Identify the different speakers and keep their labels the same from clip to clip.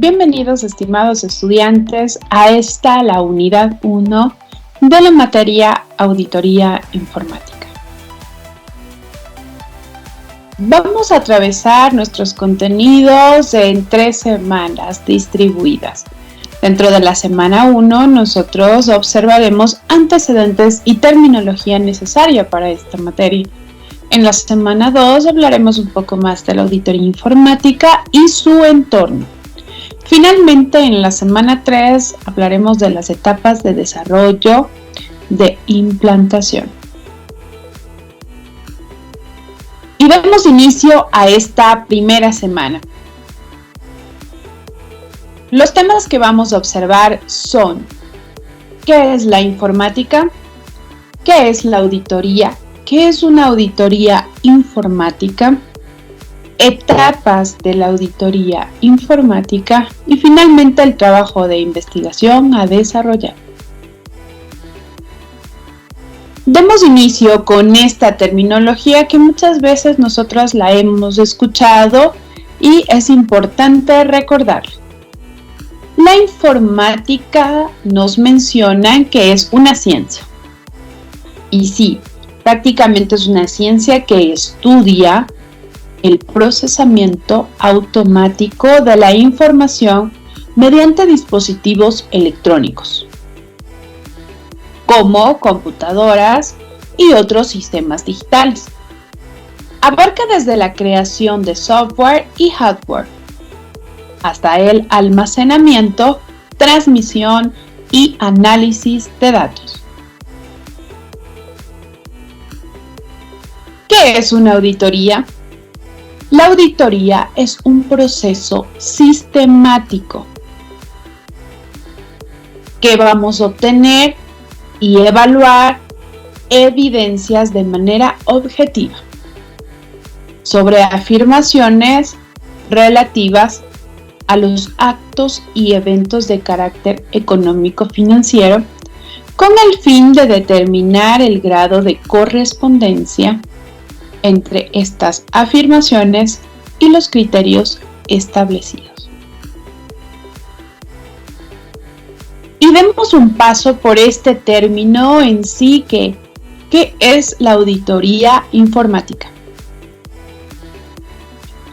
Speaker 1: Bienvenidos, estimados estudiantes, a la unidad 1 de la materia Auditoría Informática. Vamos a atravesar nuestros contenidos en 3 semanas distribuidas. Dentro de la semana 1, nosotros observaremos antecedentes y terminología necesaria para esta materia. En la semana 2 hablaremos un poco más de la auditoría informática y su entorno. Finalmente, en la semana 3 hablaremos de las etapas de desarrollo de implantación. Y damos inicio a esta primera semana. Los temas que vamos a observar son: ¿qué es la informática? ¿Qué es la auditoría? ¿Qué es una auditoría informática? Etapas de la auditoría informática y finalmente el trabajo de investigación a desarrollar. Demos inicio con esta terminología que muchas veces nosotros la hemos escuchado y es importante recordarla. La informática nos menciona que es una ciencia. Y sí, prácticamente es una ciencia que estudia el procesamiento automático de la información mediante dispositivos electrónicos, como computadoras y otros sistemas digitales. Abarca desde la creación de software y hardware, hasta el almacenamiento, transmisión y análisis de datos. ¿Qué es una auditoría? La auditoría es un proceso sistemático que vamos a obtener y evaluar evidencias de manera objetiva sobre afirmaciones relativas a los actos y eventos de carácter económico-financiero con el fin de determinar el grado de correspondencia entre estas afirmaciones y los criterios establecidos. Y demos un paso por este término en sí ¿qué es la auditoría informática?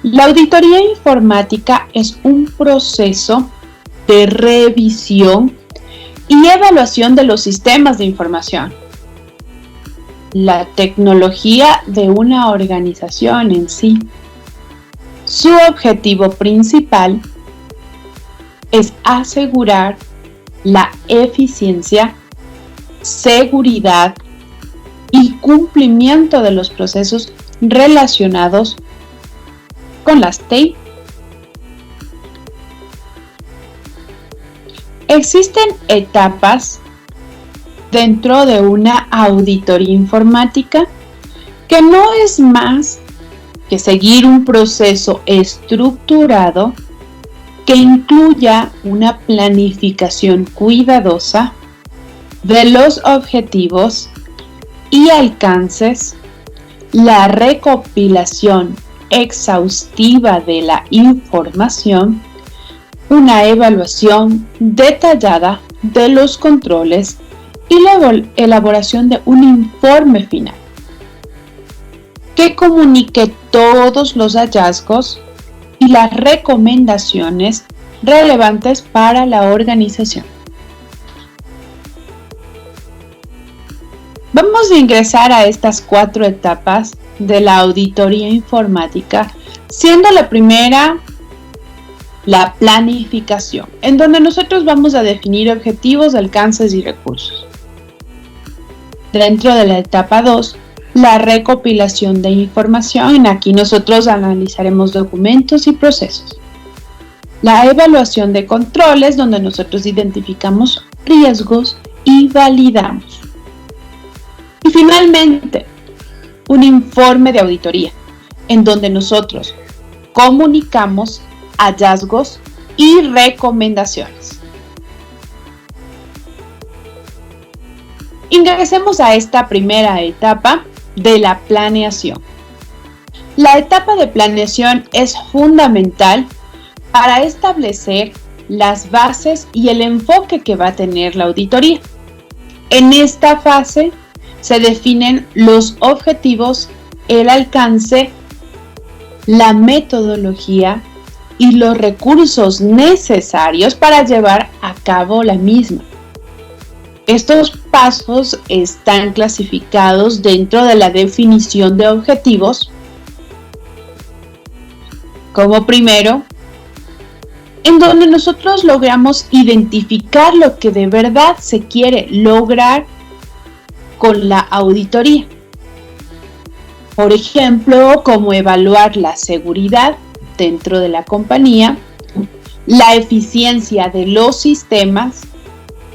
Speaker 1: La auditoría informática es un proceso de revisión y evaluación de los sistemas de información, la tecnología de una organización en sí. Su objetivo principal es asegurar la eficiencia, seguridad y cumplimiento de los procesos relacionados con las TI. Existen etapas dentro de una auditoría informática que no es más que seguir un proceso estructurado que incluya una planificación cuidadosa de los objetivos y alcances, la recopilación exhaustiva de la información, una evaluación detallada de los controles y la elaboración de un informe final que comunique todos los hallazgos y las recomendaciones relevantes para la organización. Vamos a ingresar a estas 4 etapas de la auditoría informática, siendo la primera la planificación, en donde nosotros vamos a definir objetivos, alcances y recursos. Dentro de la etapa 2, la recopilación de información. Aquí nosotros analizaremos documentos y procesos. La evaluación de controles, donde nosotros identificamos riesgos y validamos. Y finalmente, un informe de auditoría, en donde nosotros comunicamos hallazgos y recomendaciones. Ingresemos a esta primera etapa de la planeación. La etapa de planeación es fundamental para establecer las bases y el enfoque que va a tener la auditoría. En esta fase se definen los objetivos, el alcance, la metodología y los recursos necesarios para llevar a cabo la misma. Estos pasos están clasificados dentro de la definición de objetivos como primero, en donde nosotros logramos identificar lo que de verdad se quiere lograr con la auditoría. Por ejemplo, como evaluar la seguridad dentro de la compañía, la eficiencia de los sistemas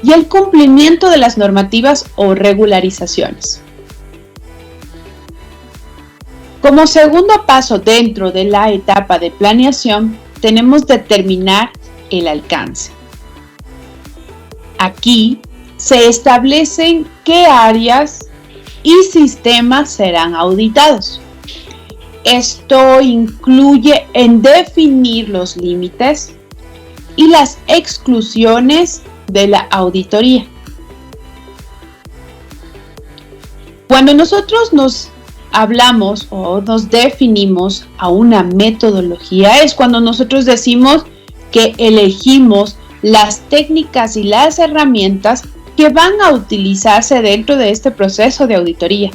Speaker 1: y el cumplimiento de las normativas o regularizaciones. Como segundo paso dentro de la etapa de planeación, tenemos determinar el alcance. Aquí se establecen qué áreas y sistemas serán auditados. Esto incluye en definir los límites y las exclusiones de la auditoría. Cuando nosotros nos hablamos o nos definimos a una metodología, es cuando nosotros decimos que elegimos las técnicas y las herramientas que van a utilizarse dentro de este proceso de auditoría.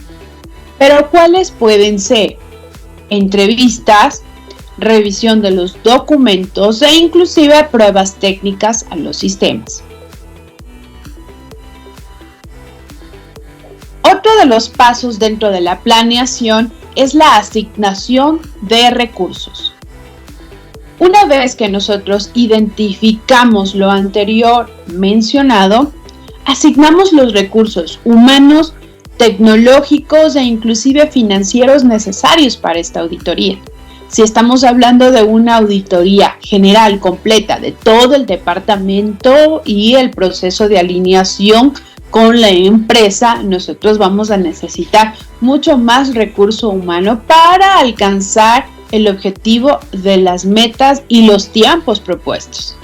Speaker 1: Pero ¿cuáles pueden ser? Entrevistas, revisión de los documentos e inclusive pruebas técnicas a los sistemas. Otro de los pasos dentro de la planeación es la asignación de recursos. Una vez que nosotros identificamos lo anterior mencionado, asignamos los recursos humanos, tecnológicos e inclusive financieros necesarios para esta auditoría. Si estamos hablando de una auditoría general completa de todo el departamento y el proceso de alineación con la empresa, nosotros vamos a necesitar mucho más recurso humano para alcanzar el objetivo de las metas y los tiempos propuestos.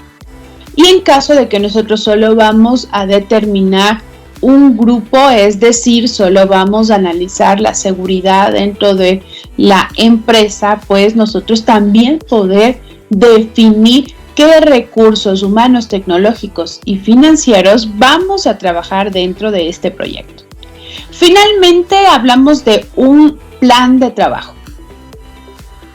Speaker 1: Y en caso de que nosotros solo vamos a determinar un grupo, es decir, solo vamos a analizar la seguridad dentro de la empresa, pues nosotros también poder definir qué recursos humanos, tecnológicos y financieros vamos a trabajar dentro de este proyecto. Finalmente, hablamos de un plan de trabajo.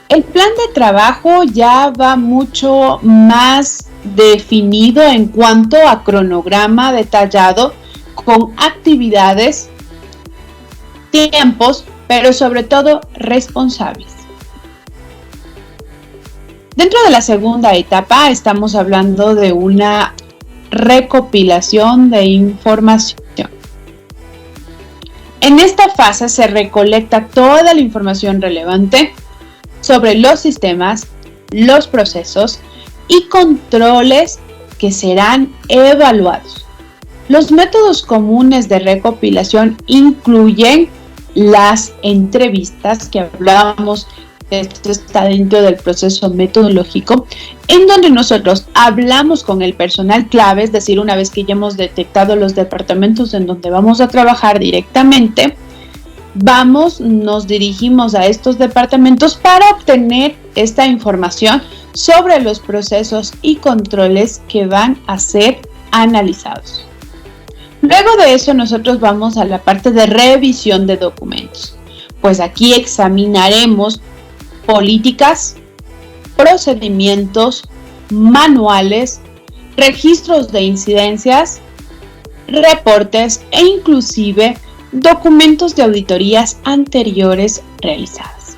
Speaker 1: El plan de trabajo ya va mucho más definido en cuanto a cronograma detallado con actividades, tiempos, pero sobre todo responsables. Dentro de la segunda etapa estamos hablando de una recopilación de información. En esta fase se recolecta toda la información relevante sobre los sistemas, los procesos y controles que serán evaluados. Los métodos comunes de recopilación incluyen las entrevistas que hablábamos. Esto está dentro del proceso metodológico, en donde nosotros hablamos con el personal clave, es decir, una vez que ya hemos detectado los departamentos en donde vamos a trabajar directamente, nos dirigimos a estos departamentos para obtener esta información sobre los procesos y controles que van a ser analizados. Luego de eso, nosotros vamos a la parte de revisión de documentos, pues aquí examinaremos políticas, procedimientos, manuales, registros de incidencias, reportes e inclusive documentos de auditorías anteriores realizadas.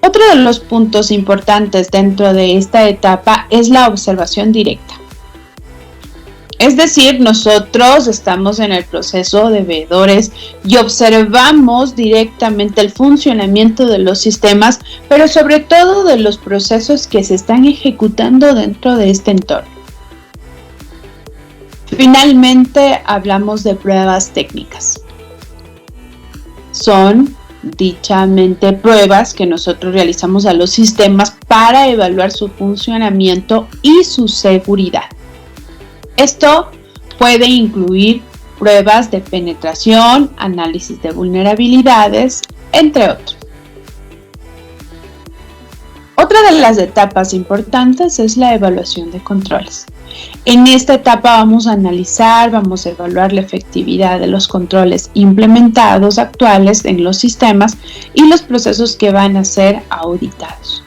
Speaker 1: Otro de los puntos importantes dentro de esta etapa es la observación directa. Es decir, nosotros estamos en el proceso de veedores y observamos directamente el funcionamiento de los sistemas, pero sobre todo de los procesos que se están ejecutando dentro de este entorno. Finalmente, hablamos de pruebas técnicas. Son dichamente pruebas que nosotros realizamos a los sistemas para evaluar su funcionamiento y su seguridad. Esto puede incluir pruebas de penetración, análisis de vulnerabilidades, entre otros. Otra de las etapas importantes es la evaluación de controles. En esta etapa vamos a analizar, vamos a evaluar la efectividad de los controles implementados actuales en los sistemas y los procesos que van a ser auditados.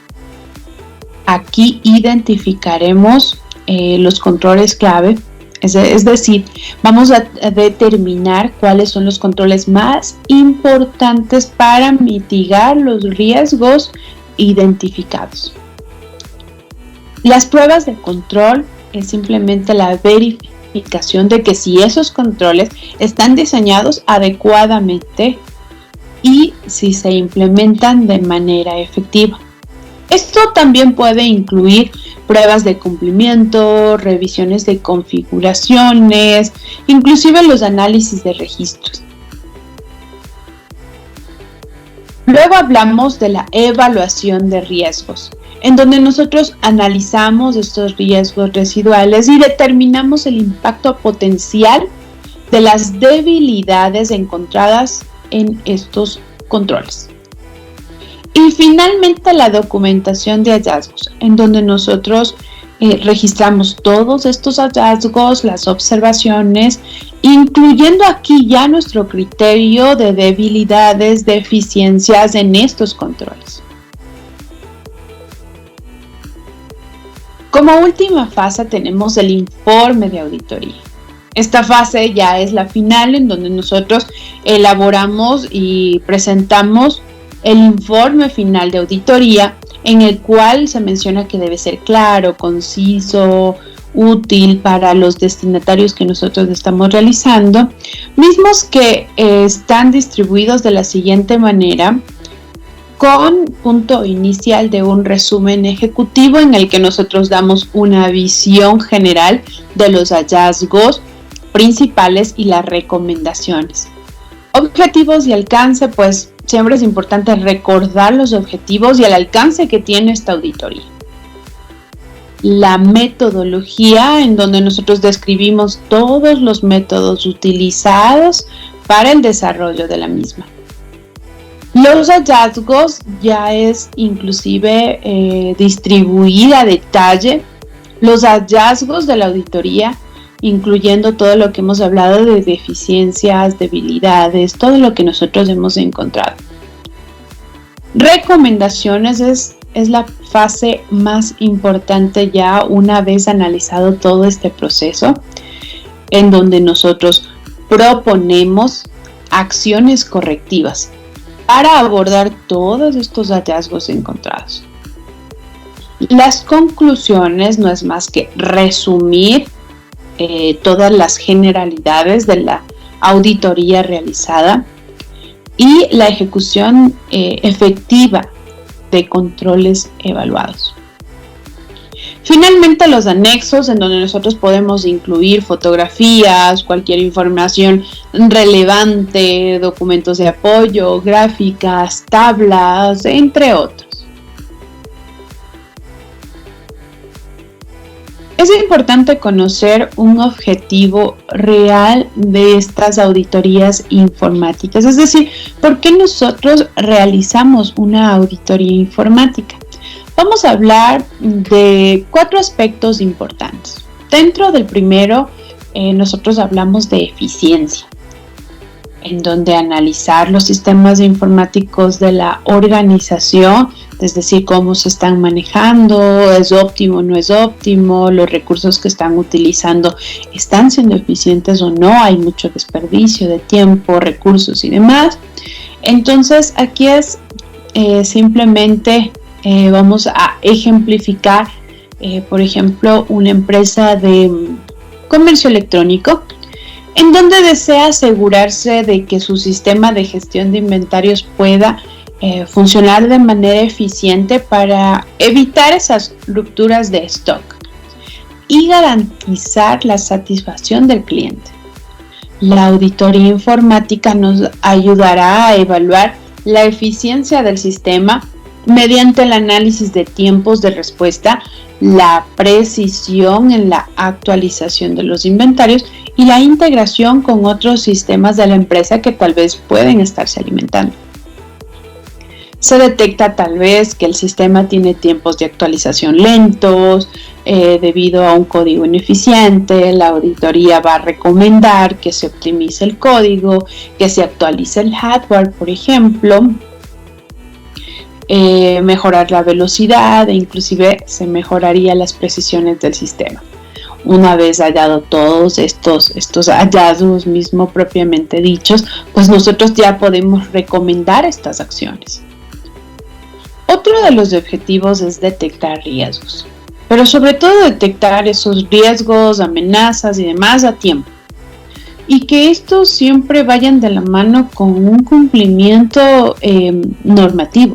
Speaker 1: Aquí identificaremos los controles clave, es decir, vamos a determinar cuáles son los controles más importantes para mitigar los riesgos identificados. Las pruebas de control es simplemente la verificación de que si esos controles están diseñados adecuadamente y si se implementan de manera efectiva. Esto también puede incluir pruebas de cumplimiento, revisiones de configuraciones, inclusive los análisis de registros. Luego hablamos de la evaluación de riesgos, en donde nosotros analizamos estos riesgos residuales y determinamos el impacto potencial de las debilidades encontradas en estos controles. Y finalmente la documentación de hallazgos, en donde nosotros registramos todos estos hallazgos, las observaciones, incluyendo aquí ya nuestro criterio de debilidades, deficiencias en estos controles. Como última fase tenemos el informe de auditoría. Esta fase ya es la final, en donde nosotros elaboramos y presentamos el informe final de auditoría, en el cual se menciona que debe ser claro, conciso, útil para los destinatarios que nosotros estamos realizando, mismos que están distribuidos de la siguiente manera, con punto inicial de un resumen ejecutivo en el que nosotros damos una visión general de los hallazgos principales y las recomendaciones. Objetivos y alcance, pues siempre es importante recordar los objetivos y el alcance que tiene esta auditoría. La metodología, en donde nosotros describimos todos los métodos utilizados para el desarrollo de la misma. Los hallazgos ya es inclusive distribuir a detalle los hallazgos de la auditoría, incluyendo todo lo que hemos hablado de deficiencias, debilidades, todo lo que nosotros hemos encontrado. Recomendaciones es la fase más importante ya una vez analizado todo este proceso, en donde nosotros proponemos acciones correctivas para abordar todos estos hallazgos encontrados. Las conclusiones no es más que resumir todas las generalidades de la auditoría realizada y la ejecución efectiva de controles evaluados. Finalmente, los anexos, en donde nosotros podemos incluir fotografías, cualquier información relevante, documentos de apoyo, gráficas, tablas, entre otros. Es importante conocer un objetivo real de estas auditorías informáticas, es decir, ¿por qué nosotros realizamos una auditoría informática? Vamos a hablar de 4 aspectos importantes. Dentro del primero, nosotros hablamos de eficiencia, en donde analizar los sistemas informáticos de la organización, es decir, cómo se están manejando, es óptimo o no es óptimo, los recursos que están utilizando están siendo eficientes o no, hay mucho desperdicio de tiempo, recursos y demás. Entonces, aquí es simplemente vamos a ejemplificar, por ejemplo, una empresa de comercio electrónico, en donde desea asegurarse de que su sistema de gestión de inventarios pueda funcionar de manera eficiente para evitar esas rupturas de stock y garantizar la satisfacción del cliente. La auditoría informática nos ayudará a evaluar la eficiencia del sistema mediante el análisis de tiempos de respuesta, la precisión en la actualización de los inventarios y la integración con otros sistemas de la empresa que tal vez pueden estarse alimentando. Se detecta tal vez que el sistema tiene tiempos de actualización lentos debido a un código ineficiente. La auditoría va a recomendar que se optimice el código, que se actualice el hardware, por ejemplo, mejorar la velocidad e inclusive se mejoraría las precisiones del sistema. Una vez hallado todos estos hallazgos mismo propiamente dichos, pues nosotros ya podemos recomendar estas acciones. Otro de los objetivos es detectar riesgos, pero sobre todo detectar esos riesgos, amenazas y demás a tiempo. Y que estos siempre vayan de la mano con un cumplimiento normativo.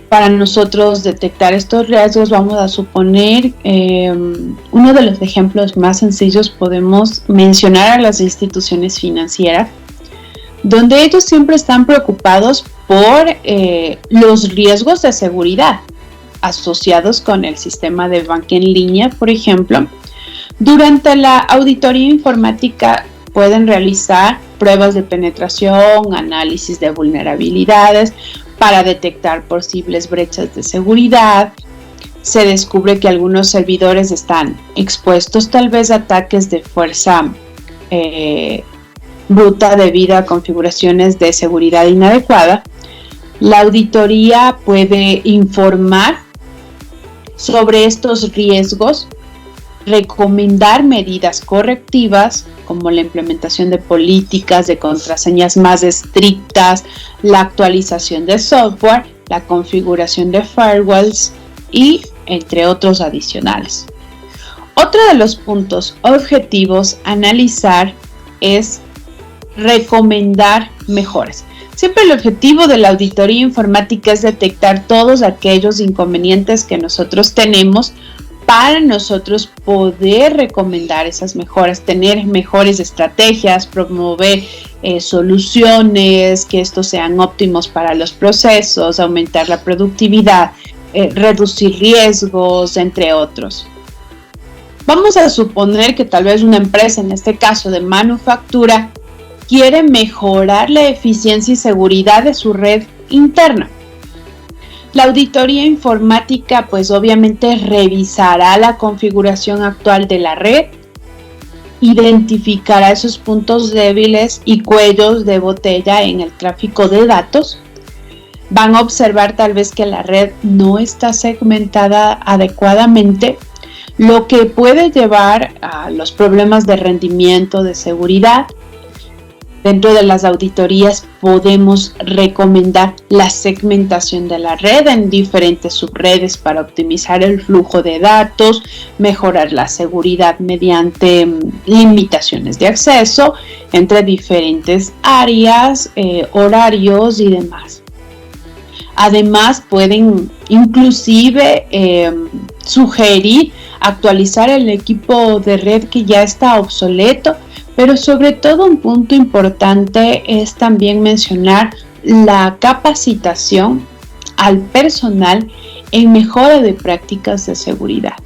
Speaker 1: Para nosotros detectar estos riesgos vamos a suponer, uno de los ejemplos más sencillos podemos mencionar a las instituciones financieras, donde ellos siempre están preocupados por los riesgos de seguridad asociados con el sistema de banca en línea, por ejemplo. Durante la auditoría informática pueden realizar pruebas de penetración, análisis de vulnerabilidades para detectar posibles brechas de seguridad. Se descubre que algunos servidores están expuestos tal vez a ataques de fuerza bruta debido a configuraciones de seguridad inadecuada. La auditoría puede informar sobre estos riesgos, recomendar medidas correctivas como la implementación de políticas de contraseñas más estrictas, la actualización de software, la configuración de firewalls y entre otros adicionales. Otro de los puntos objetivos a analizar es recomendar mejoras. Siempre el objetivo de la auditoría informática es detectar todos aquellos inconvenientes que nosotros tenemos para nosotros poder recomendar esas mejoras, tener mejores estrategias, promover soluciones, que estos sean óptimos para los procesos, aumentar la productividad, reducir riesgos, entre otros. Vamos a suponer que tal vez una empresa, en este caso de manufactura, quiere mejorar la eficiencia y seguridad de su red interna. La auditoría informática pues obviamente revisará la configuración actual de la red, identificará esos puntos débiles y cuellos de botella en el tráfico de datos. Van a observar tal vez que la red no está segmentada adecuadamente, lo que puede llevar a los problemas de rendimiento, de seguridad. Dentro de las auditorías podemos recomendar la segmentación de la red en diferentes subredes para optimizar el flujo de datos, mejorar la seguridad mediante limitaciones de acceso entre diferentes áreas, horarios y demás. Además, pueden inclusive sugerir actualizar el equipo de red que ya está obsoleto. Pero sobre todo un punto importante es también mencionar la capacitación al personal en mejora de prácticas de seguridad.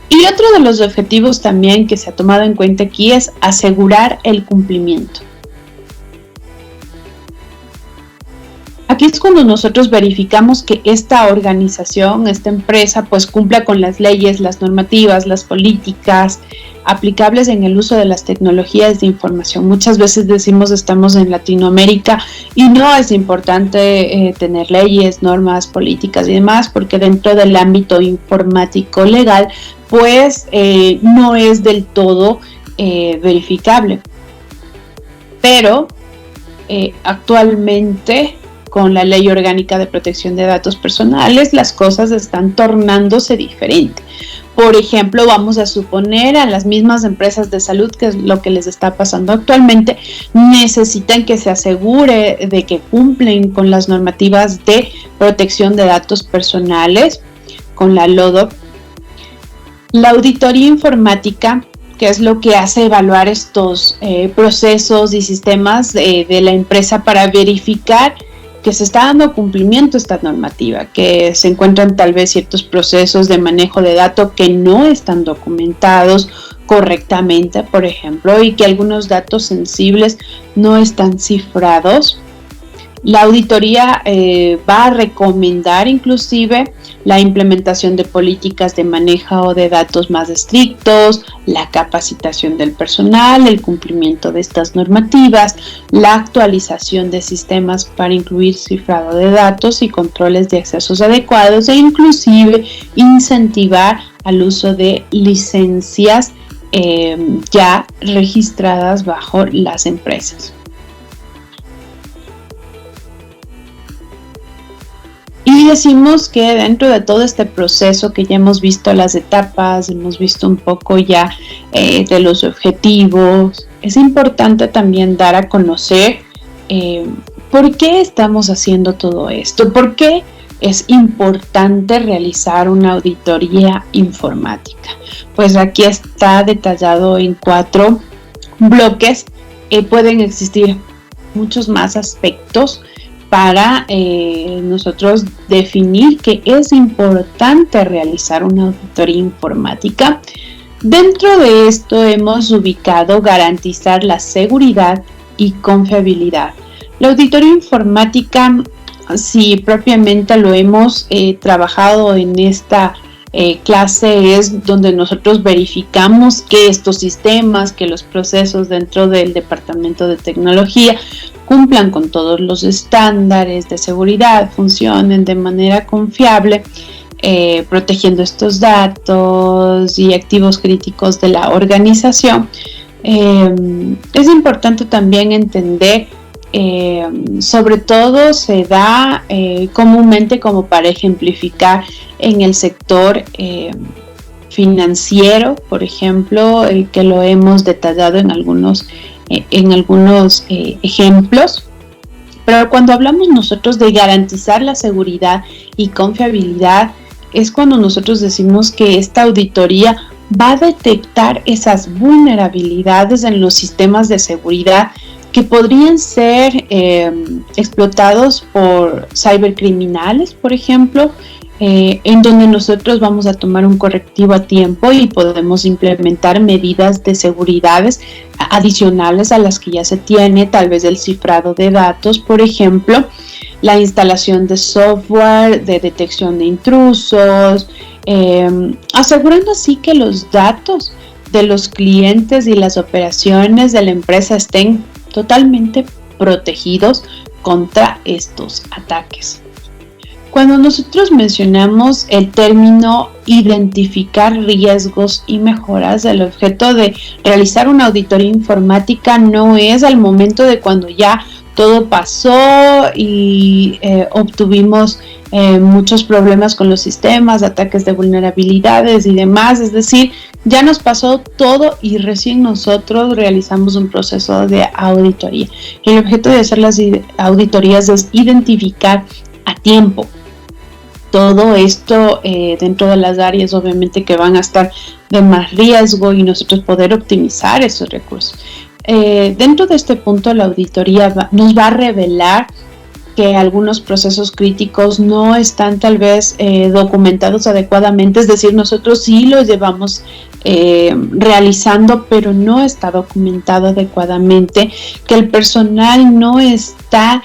Speaker 1: Y otro de los objetivos también que se ha tomado en cuenta aquí es asegurar el cumplimiento. Aquí es cuando nosotros verificamos que esta organización, esta empresa, pues cumpla con las leyes, las normativas, las políticas aplicables en el uso de las tecnologías de información. Muchas veces decimos estamos en Latinoamérica y no es importante tener leyes, normas, políticas y demás, porque dentro del ámbito informático legal, pues no es del todo verificable. Pero actualmente, con la Ley Orgánica de Protección de Datos Personales, las cosas están tornándose diferentes. Por ejemplo, vamos a suponer a las mismas empresas de salud, que es lo que les está pasando actualmente, necesitan que se asegure de que cumplen con las normativas de protección de datos personales, con la LODOP. La auditoría informática que es lo que hace evaluar estos procesos y sistemas de la empresa para verificar que se está dando cumplimiento a esta normativa, que se encuentran tal vez ciertos procesos de manejo de datos que no están documentados correctamente, por ejemplo, y que algunos datos sensibles no están cifrados. La auditoría va a recomendar inclusive la implementación de políticas de manejo de datos más estrictos, la capacitación del personal, el cumplimiento de estas normativas, la actualización de sistemas para incluir cifrado de datos y controles de accesos adecuados e inclusive incentivar al uso de licencias ya registradas bajo las empresas. Y decimos que dentro de todo este proceso que ya hemos visto las etapas, hemos visto un poco ya de los objetivos, es importante también dar a conocer por qué estamos haciendo todo esto, por qué es importante realizar una auditoría informática. Pues aquí está detallado en 4 bloques, pueden existir muchos más aspectos para nosotros definir que es importante realizar una auditoría informática. Dentro de esto hemos ubicado garantizar la seguridad y confiabilidad. La auditoría informática, si propiamente lo hemos trabajado en esta clase, es donde nosotros verificamos que estos sistemas, que los procesos dentro del departamento de tecnología cumplan con todos los estándares de seguridad, funcionen de manera confiable, protegiendo estos datos y activos críticos de la organización. Es importante también entender, sobre todo se da comúnmente como para ejemplificar en el sector financiero, por ejemplo, que lo hemos detallado en algunos ejemplos. Pero cuando hablamos nosotros de garantizar la seguridad y confiabilidad, es cuando nosotros decimos que esta auditoría va a detectar esas vulnerabilidades en los sistemas de seguridad que podrían ser explotados por cibercriminales, por ejemplo, en donde nosotros vamos a tomar un correctivo a tiempo y podemos implementar medidas de seguridad adicionales a las que ya se tiene, tal vez el cifrado de datos, por ejemplo, la instalación de software de detección de intrusos, asegurando así que los datos de los clientes y las operaciones de la empresa estén totalmente protegidos contra estos ataques. Cuando nosotros mencionamos el término identificar riesgos y mejoras, el objeto de realizar una auditoría informática no es al momento de cuando ya todo pasó y obtuvimos muchos problemas con los sistemas, ataques de vulnerabilidades y demás, es decir, ya nos pasó todo y recién nosotros realizamos un proceso de auditoría. El objeto de hacer las auditorías es identificar a tiempo todo esto dentro de las áreas obviamente que van a estar de más riesgo y nosotros poder optimizar esos recursos. Dentro de este punto la auditoría nos va a revelar que algunos procesos críticos no están tal vez documentados adecuadamente, es decir, nosotros sí los llevamos realizando, pero no está documentado adecuadamente, que el personal no está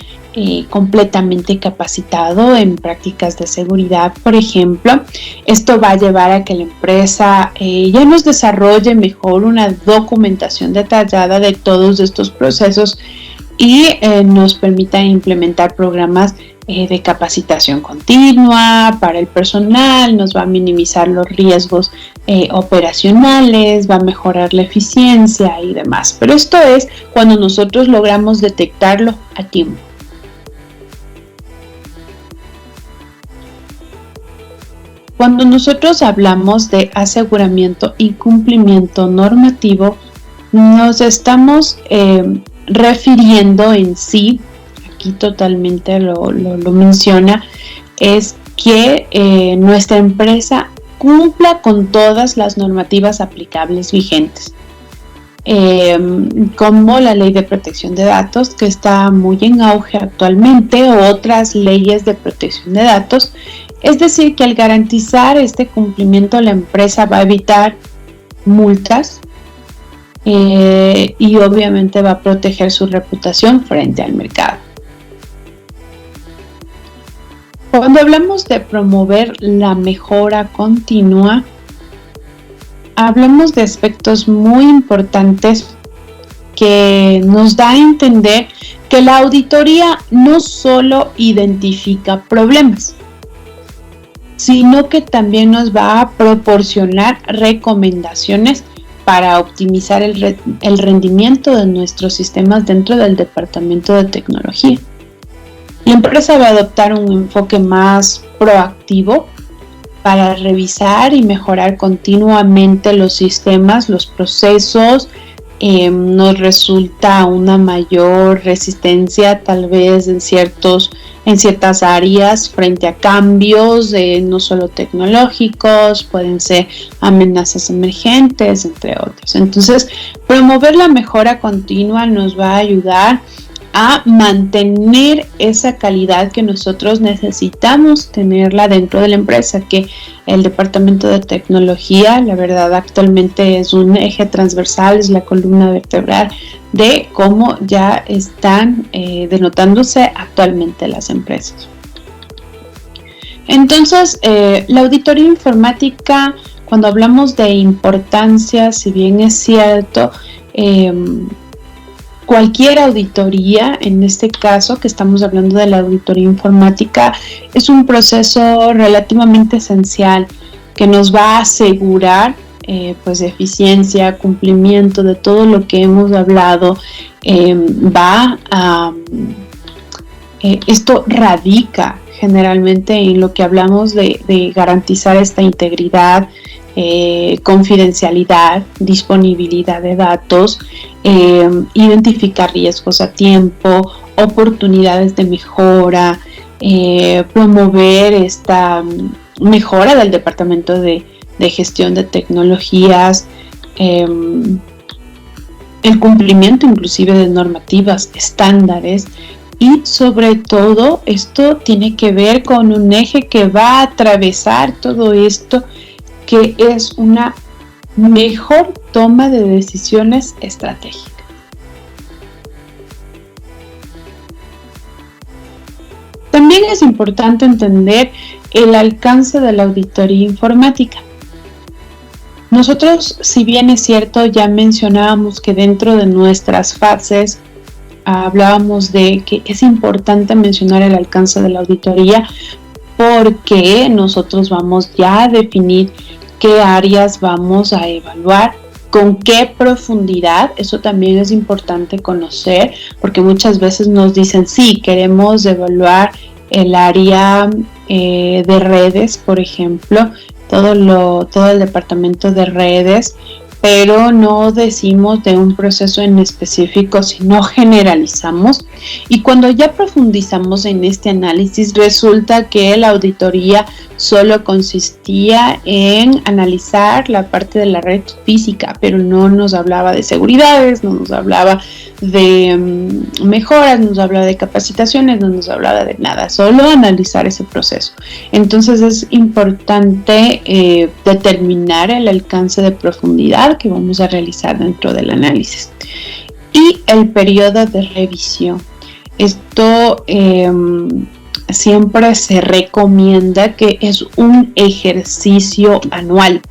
Speaker 1: completamente capacitado en prácticas de seguridad, por ejemplo. Esto va a llevar a que la empresa ya nos desarrolle mejor una documentación detallada de todos estos procesos y nos permita implementar programas de capacitación continua para el personal, nos va a minimizar los riesgos operacionales, va a mejorar la eficiencia y demás. Pero esto es cuando nosotros logramos detectarlo a tiempo. Cuando nosotros hablamos de aseguramiento y cumplimiento normativo, nos estamos refiriendo en sí, aquí totalmente lo menciona, es que nuestra empresa cumpla con todas las normativas aplicables vigentes, como la Ley de Protección de Datos, que está muy en auge actualmente, o otras leyes de protección de datos. Es decir, que al garantizar este cumplimiento, la empresa va a evitar multas y obviamente va a proteger su reputación frente al mercado. Cuando hablamos de promover la mejora continua, hablamos de aspectos muy importantes que nos da a entender que la auditoría no solo identifica problemas, sino que también nos va a proporcionar recomendaciones para optimizar el rendimiento de nuestros sistemas dentro del departamento de tecnología. La empresa va a adoptar un enfoque más proactivo para revisar y mejorar continuamente los sistemas, los procesos. Nos resulta una mayor resistencia tal vez en ciertas áreas frente a cambios, no solo tecnológicos, pueden ser amenazas emergentes, entre otros. Entonces, promover la mejora continua nos va a ayudar a mantener esa calidad que nosotros necesitamos tenerla dentro de la empresa, que el departamento de tecnología, la verdad, actualmente es un eje transversal, es la columna vertebral de cómo ya están denotándose actualmente las empresas. Entonces, la auditoría informática, cuando hablamos de importancia, si bien es cierto, cualquier auditoría, en este caso que estamos hablando de la auditoría informática, es un proceso relativamente esencial que nos va a asegurar pues eficiencia, cumplimiento de todo lo que hemos hablado. Esto radica generalmente en lo que hablamos de garantizar esta integridad, confidencialidad, disponibilidad de datos, identificar riesgos a tiempo, oportunidades de mejora, promover esta mejora del departamento de gestión de tecnologías, el cumplimiento inclusive de normativas, estándares. Y sobre todo, esto tiene que ver con un eje que va a atravesar todo esto, que es una mejor toma de decisiones estratégicas. También es importante entender el alcance de la auditoría informática. Nosotros, si bien es cierto, ya mencionábamos que dentro de nuestras fases hablábamos de que es importante mencionar el alcance de la auditoría, porque nosotros vamos ya a definir qué áreas vamos a evaluar, con qué profundidad. Eso también es importante conocer, porque muchas veces nos dicen, sí, queremos evaluar el área de redes, por ejemplo, todo el departamento de redes, pero no decimos de un proceso en específico, sino generalizamos. Y cuando ya profundizamos en este análisis, resulta que la auditoría solo consistía en analizar la parte de la red física, pero no nos hablaba de seguridades, no nos hablaba de mejoras, no nos hablaba de capacitaciones, no nos hablaba de nada, solo analizar ese proceso. Entonces es importante determinar el alcance de profundidad que vamos a realizar dentro del análisis. Y el periodo de revisión. Esto siempre se recomienda que es un ejercicio anual.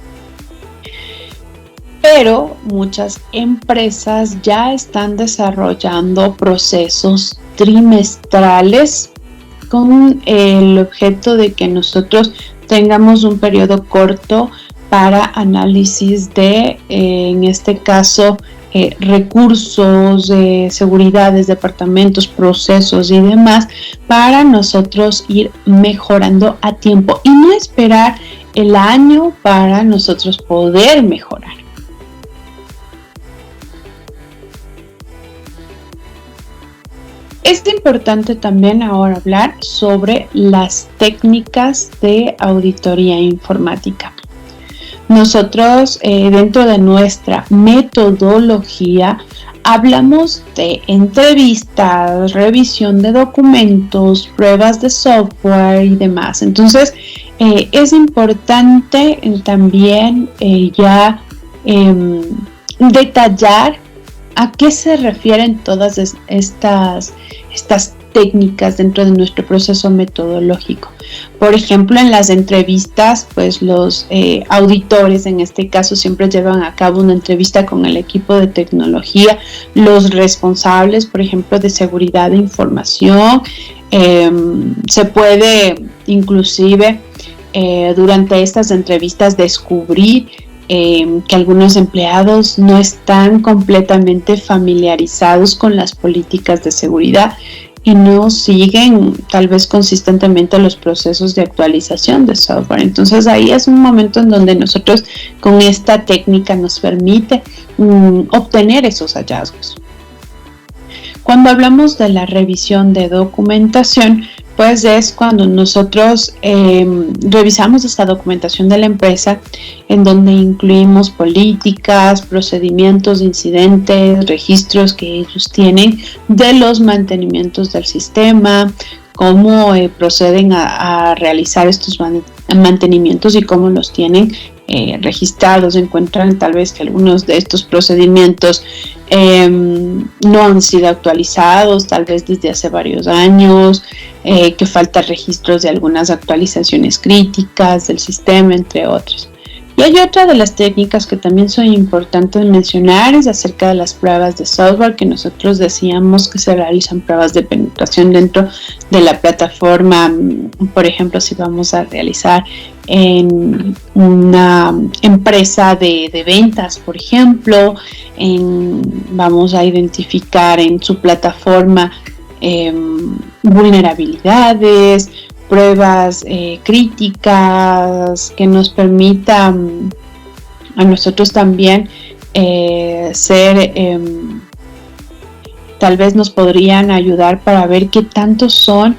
Speaker 1: Pero muchas empresas ya están desarrollando procesos trimestrales con el objeto de que nosotros tengamos un periodo corto para análisis de, en este caso, recursos, seguridades, departamentos, procesos y demás, para nosotros ir mejorando a tiempo y no esperar el año para nosotros poder mejorar. Es importante también ahora hablar sobre las técnicas de auditoría informática. Nosotros dentro de nuestra metodología hablamos de entrevistas, revisión de documentos, pruebas de software y demás. Entonces, es importante también detallar a qué se refieren todas estas técnicas dentro de nuestro proceso metodológico. Por ejemplo, en las entrevistas, pues los auditores en este caso siempre llevan a cabo una entrevista con el equipo de tecnología, los responsables, por ejemplo, de seguridad de información. Se puede inclusive durante estas entrevistas descubrir que algunos empleados no están completamente familiarizados con las políticas de seguridad y no siguen tal vez consistentemente los procesos de actualización de software. Entonces ahí es un momento en donde nosotros con esta técnica nos permite obtener esos hallazgos. Cuando hablamos de la revisión de documentación, pues es cuando nosotros revisamos esta documentación de la empresa, en donde incluimos políticas, procedimientos, incidentes, registros que ellos tienen de los mantenimientos del sistema, cómo proceden a realizar estos mantenimientos y cómo los tienen registrados. Encuentran tal vez que algunos de estos procedimientos no han sido actualizados, tal vez desde hace varios años, que faltan registros de algunas actualizaciones críticas del sistema, entre otros. Y hay otra de las técnicas que también son importantes mencionar, es acerca de las pruebas de software, que nosotros decíamos que se realizan pruebas de penetración dentro de la plataforma. Por ejemplo, si vamos a realizar en una empresa de ventas, por ejemplo, vamos a identificar en su plataforma vulnerabilidades, pruebas críticas que nos permitan a nosotros también tal vez nos podrían ayudar para ver qué tanto son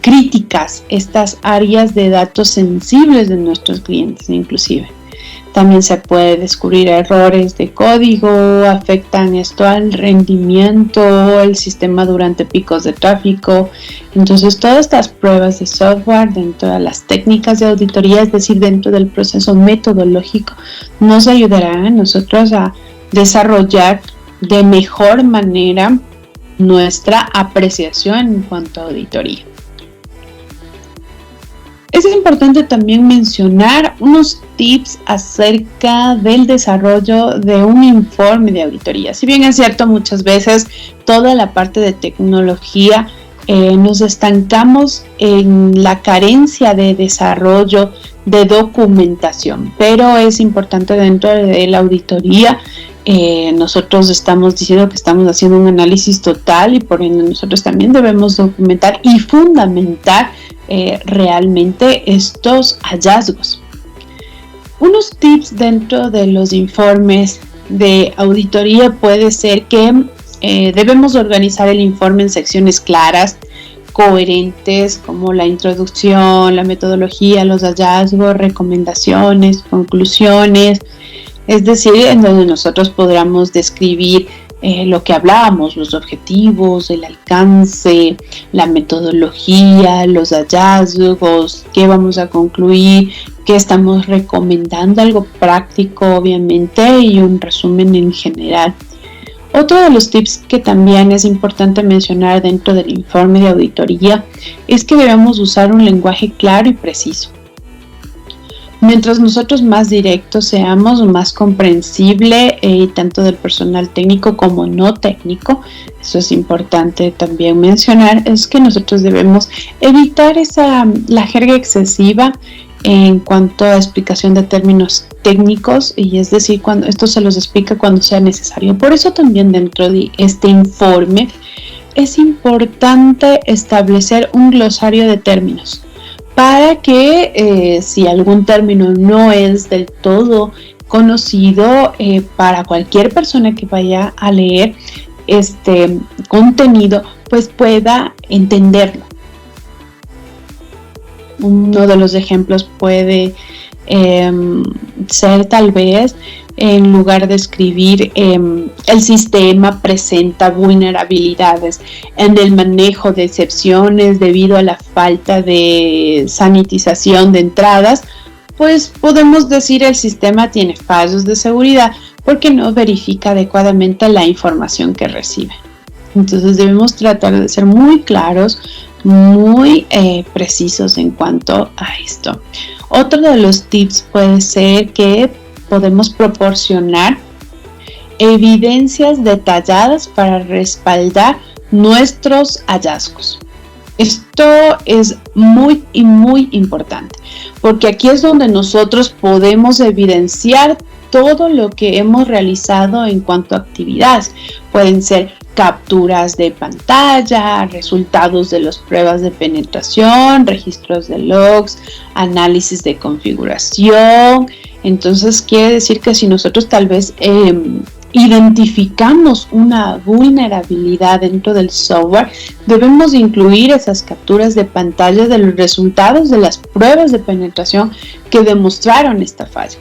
Speaker 1: críticas estas áreas de datos sensibles de nuestros clientes inclusive. También se puede descubrir errores de código, afectan esto al rendimiento, el sistema durante picos de tráfico. Entonces, todas estas pruebas de software dentro de las técnicas de auditoría, es decir, dentro del proceso metodológico, nos ayudarán a nosotros a desarrollar de mejor manera nuestra apreciación en cuanto a auditoría. Es importante también mencionar unos tips acerca del desarrollo de un informe de auditoría. Si bien es cierto, muchas veces toda la parte de tecnología nos estancamos en la carencia de desarrollo de documentación, pero es importante dentro de la auditoría. Nosotros estamos diciendo que estamos haciendo un análisis total y por ende nosotros también debemos documentar y fundamentar realmente estos hallazgos. Unos tips dentro de los informes de auditoría puede ser que debemos organizar el informe en secciones claras, coherentes, como la introducción, la metodología, los hallazgos, recomendaciones, conclusiones, es decir, en donde nosotros podamos describir lo que hablábamos, los objetivos, el alcance, la metodología, los hallazgos, qué vamos a concluir, qué estamos recomendando, algo práctico obviamente y un resumen en general. Otro de los tips que también es importante mencionar dentro del informe de auditoría es que debemos usar un lenguaje claro y preciso. Mientras nosotros más directos seamos, más comprensible tanto del personal técnico como no técnico, eso es importante también mencionar, es que nosotros debemos evitar la jerga excesiva en cuanto a explicación de términos técnicos, y es decir, cuando esto se los explica cuando sea necesario. Por eso también dentro de este informe es importante establecer un glosario de términos, para que si algún término no es del todo conocido para cualquier persona que vaya a leer este contenido, pues pueda entenderlo. Uno de los ejemplos puede ser tal vez, en lugar de escribir el sistema presenta vulnerabilidades en el manejo de excepciones debido a la falta de sanitización de entradas, pues podemos decir el sistema tiene fallos de seguridad porque no verifica adecuadamente la información que recibe. Entonces debemos tratar de ser muy claros, muy precisos en cuanto a esto. Otro de los tips puede ser que podemos proporcionar evidencias detalladas para respaldar nuestros hallazgos. Esto es muy importante, porque aquí es donde nosotros podemos evidenciar todo lo que hemos realizado en cuanto a actividades. Pueden ser capturas de pantalla, resultados de las pruebas de penetración, registros de logs, análisis de configuración. Entonces quiere decir que si nosotros tal vez identificamos una vulnerabilidad dentro del software, debemos incluir esas capturas de pantalla de los resultados de las pruebas de penetración que demostraron esta falla,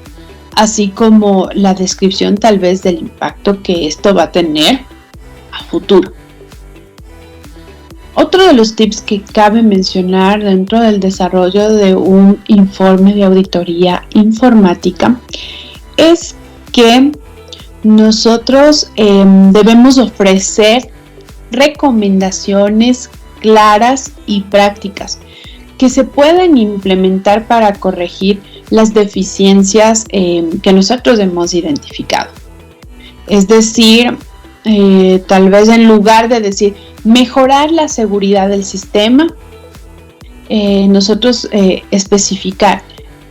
Speaker 1: así como la descripción tal vez del impacto que esto va a tener a futuro. Otro de los tips que cabe mencionar dentro del desarrollo de un informe de auditoría informática es que nosotros debemos ofrecer recomendaciones claras y prácticas que se pueden implementar para corregir las deficiencias que nosotros hemos identificado. Es decir, tal vez en lugar de decir mejorar la seguridad del sistema, nosotros especificar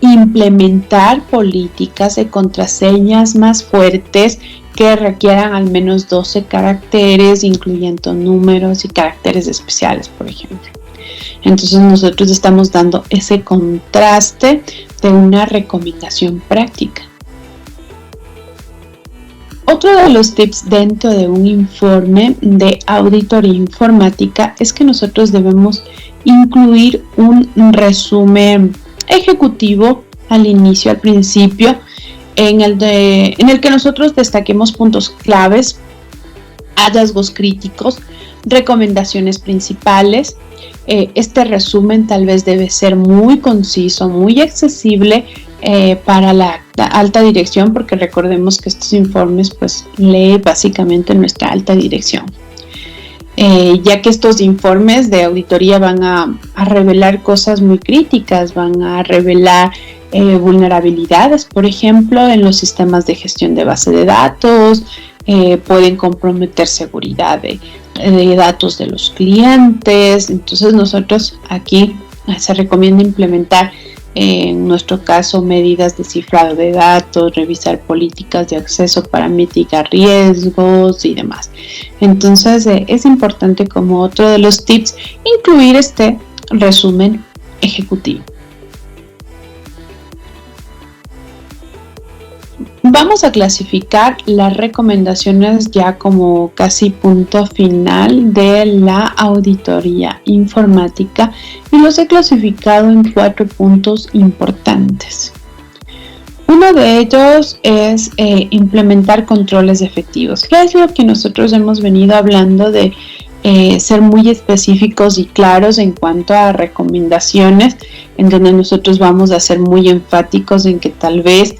Speaker 1: implementar políticas de contraseñas más fuertes que requieran al menos 12 caracteres, incluyendo números y caracteres especiales, por ejemplo. Entonces nosotros estamos dando ese contraste de una recomendación práctica. Otro de los tips dentro de un informe de auditoría informática es que nosotros debemos incluir un resumen ejecutivo al inicio, al principio, en el que nosotros destaquemos puntos claves, hallazgos críticos, recomendaciones principales. Este resumen tal vez debe ser muy conciso, muy accesible para la alta dirección, porque recordemos que estos informes pues lee básicamente nuestra alta dirección. Ya que estos informes de auditoría van a revelar cosas muy críticas, van a revelar vulnerabilidades, por ejemplo, en los sistemas de gestión de base de datos, pueden comprometer seguridad de datos de los clientes. Entonces nosotros aquí se recomienda implementar en nuestro caso medidas de cifrado de datos, revisar políticas de acceso para mitigar riesgos y demás. Entonces es importante, como otro de los tips, incluir este resumen ejecutivo. Vamos a clasificar las recomendaciones ya como casi punto final de la auditoría informática y los he clasificado en 4 puntos importantes. Uno de ellos es implementar controles efectivos. ¿Qué es lo que nosotros hemos venido hablando de ser muy específicos y claros en cuanto a recomendaciones, en donde nosotros vamos a ser muy enfáticos en que tal vez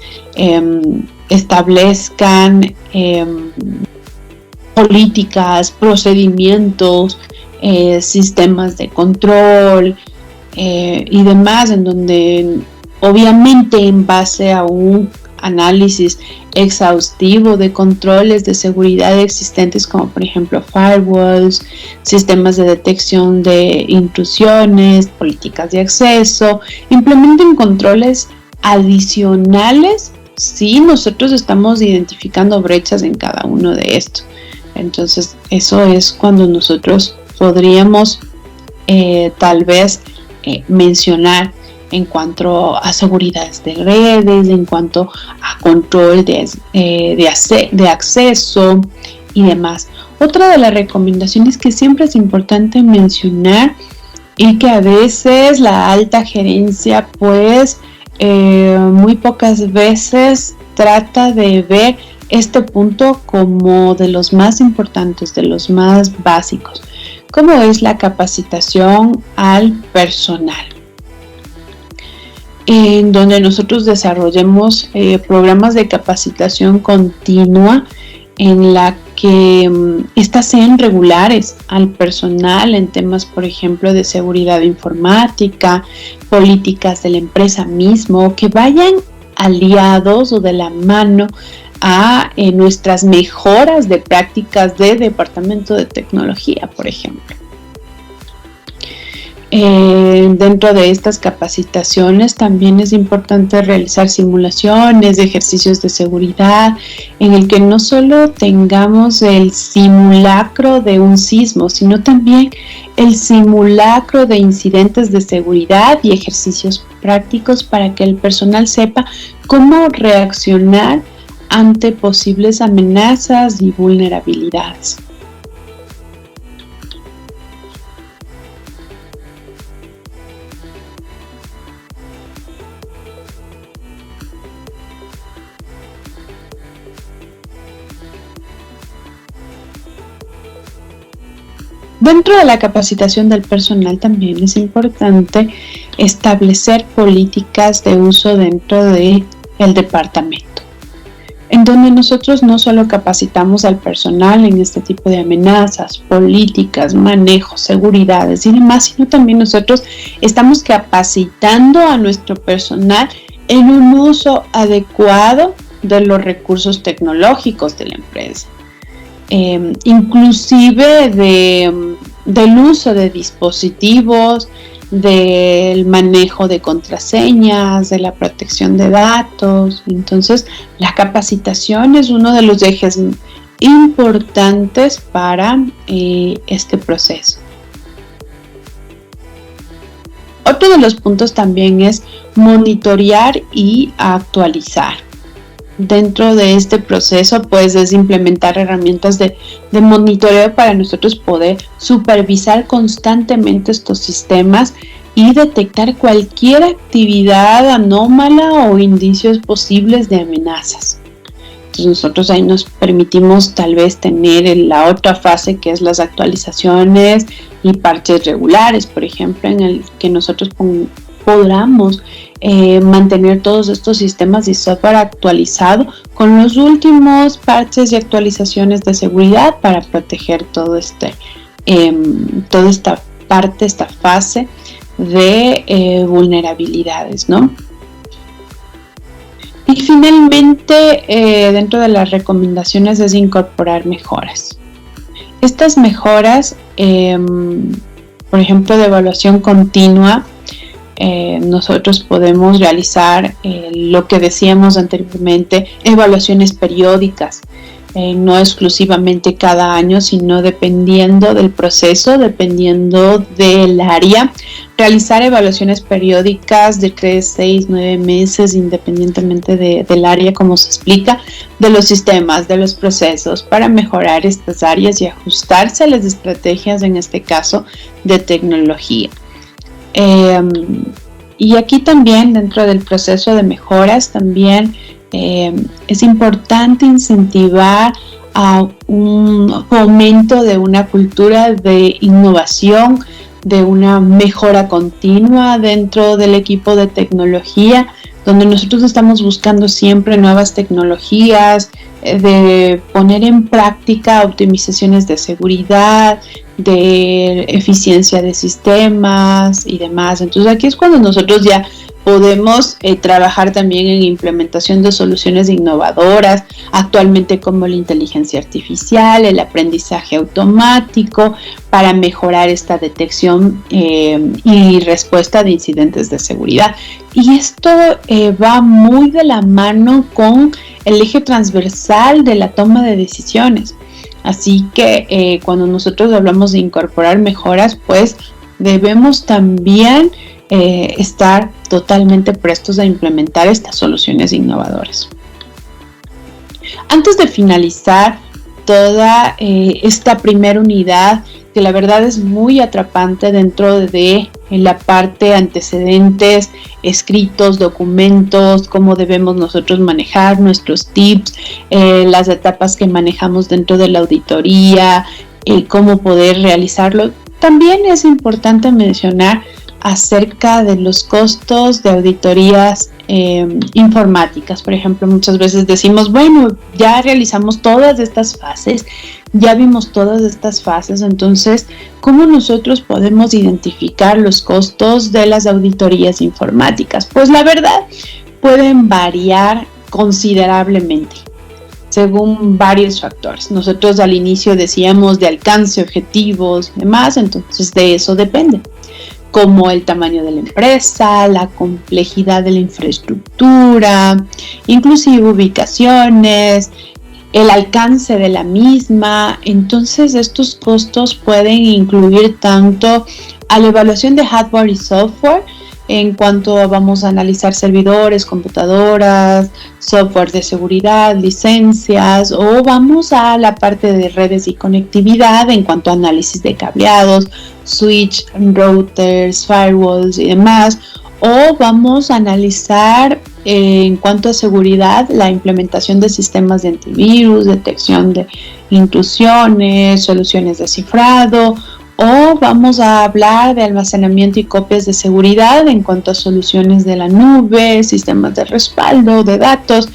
Speaker 1: establezcan políticas, procedimientos, sistemas de control y demás, en donde obviamente en base a un análisis exhaustivo de controles de seguridad existentes, como por ejemplo firewalls, sistemas de detección de intrusiones, políticas de acceso, implementen controles adicionales si nosotros estamos identificando brechas en cada uno de estos. Entonces eso es cuando nosotros podríamos tal vez mencionar en cuanto a seguridad de redes, en cuanto a control de acceso y demás. Otra de las recomendaciones que siempre es importante mencionar y que a veces la alta gerencia pues muy pocas veces trata de ver este punto como de los más importantes, de los más básicos, como es la capacitación al personal, en donde nosotros desarrollemos programas de capacitación continua en la que estas sean regulares al personal en temas, por ejemplo, de seguridad informática, políticas de la empresa mismo, que vayan aliados o de la mano a nuestras mejoras de prácticas de departamento de tecnología, por ejemplo. Dentro de estas capacitaciones también es importante realizar simulaciones de ejercicios de seguridad en el que no solo tengamos el simulacro de un sismo, sino también el simulacro de incidentes de seguridad y ejercicios prácticos para que el personal sepa cómo reaccionar ante posibles amenazas y vulnerabilidades. Dentro de la capacitación del personal también es importante establecer políticas de uso dentro del departamento, en donde nosotros no solo capacitamos al personal en este tipo de amenazas, políticas, manejos, seguridades y demás, sino también nosotros estamos capacitando a nuestro personal en un uso adecuado de los recursos tecnológicos de la empresa. Inclusive del uso de dispositivos, del manejo de contraseñas, de la protección de datos. Entonces, la capacitación es uno de los ejes importantes para este proceso. Otro de los puntos también es monitorear y actualizar. Dentro de este proceso, pues, es implementar herramientas de monitoreo para nosotros poder supervisar constantemente estos sistemas y detectar cualquier actividad anómala o indicios posibles de amenazas. Entonces nosotros ahí nos permitimos tal vez tener la otra fase, que es las actualizaciones y parches regulares, por ejemplo, en el que nosotros podamos mantener todos estos sistemas y software actualizado con los últimos parches y actualizaciones de seguridad para proteger toda esta parte, esta fase de vulnerabilidades, ¿no? Y finalmente, dentro de las recomendaciones es incorporar mejoras. Estas mejoras, por ejemplo, de evaluación continua, nosotros podemos realizar lo que decíamos anteriormente, evaluaciones periódicas, no exclusivamente cada año, sino dependiendo del proceso, dependiendo del área, realizar evaluaciones periódicas de 3, 6, 9 meses, independientemente del área, como se explica, de los sistemas, de los procesos, para mejorar estas áreas y ajustarse a las estrategias, en este caso, de tecnología. Y aquí también, dentro del proceso de mejoras, también es importante incentivar a un fomento de una cultura de innovación, de una mejora continua dentro del equipo de tecnología, donde nosotros estamos buscando siempre nuevas tecnologías, de poner en práctica optimizaciones de seguridad, de eficiencia de sistemas y demás. Entonces aquí es cuando nosotros ya podemos trabajar también en implementación de soluciones innovadoras, actualmente como la inteligencia artificial, el aprendizaje automático, para mejorar esta detección y respuesta de incidentes de seguridad. Y esto va muy de la mano con el eje transversal de la toma de decisiones. Así que cuando nosotros hablamos de incorporar mejoras, pues debemos también estar totalmente prestos a implementar estas soluciones innovadoras. Antes de finalizar toda esta primera unidad, que la verdad es muy atrapante dentro de en la parte antecedentes, escritos, documentos, cómo debemos nosotros manejar nuestros tips, las etapas que manejamos dentro de la auditoría, cómo poder realizarlo. También es importante mencionar acerca de los costos de auditorías informáticas. Por ejemplo, muchas veces decimos, bueno, ya realizamos todas estas fases, ya vimos todas estas fases, entonces, ¿cómo nosotros podemos identificar los costos de las auditorías informáticas? Pues la verdad, pueden variar considerablemente según varios factores. Nosotros al inicio decíamos de alcance, objetivos y demás, entonces de eso depende, como el tamaño de la empresa, la complejidad de la infraestructura, inclusive ubicaciones, el alcance de la misma. Entonces estos costos pueden incluir tanto a la evaluación de hardware y software, en cuanto vamos a analizar servidores, computadoras, software de seguridad, licencias, o vamos a la parte de redes y conectividad en cuanto a análisis de cableados, switch, routers, firewalls y demás, o vamos a analizar en cuanto a seguridad la implementación de sistemas de antivirus, detección de intrusiones, soluciones de cifrado, o vamos a hablar de almacenamiento y copias de seguridad en cuanto a soluciones de la nube, sistemas de respaldo de datos,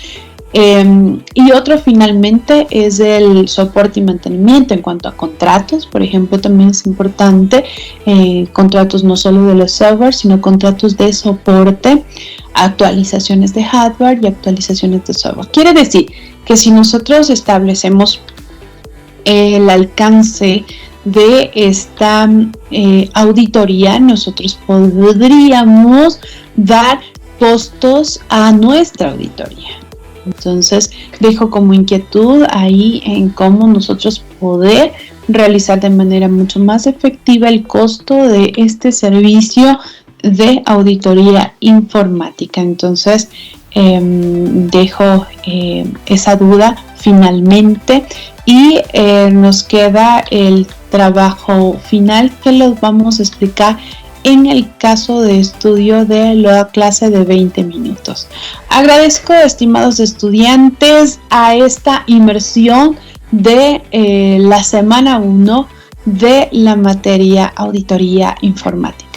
Speaker 1: y otro finalmente es el soporte y mantenimiento en cuanto a contratos. Por ejemplo, también es importante contratos no solo de los servers, sino contratos de soporte, actualizaciones de hardware y actualizaciones de software. Quiere decir que si nosotros establecemos el alcance de esta auditoría, nosotros podríamos dar costos a nuestra auditoría. Entonces, dejo como inquietud ahí en cómo nosotros poder realizar de manera mucho más efectiva el costo de este servicio de auditoría informática. Entonces, dejo esa duda finalmente y nos queda el trabajo final que los vamos a explicar en el caso de estudio de la clase de 20 minutos. Agradezco, estimados estudiantes, a esta inmersión de la semana 1 de la materia auditoría informática.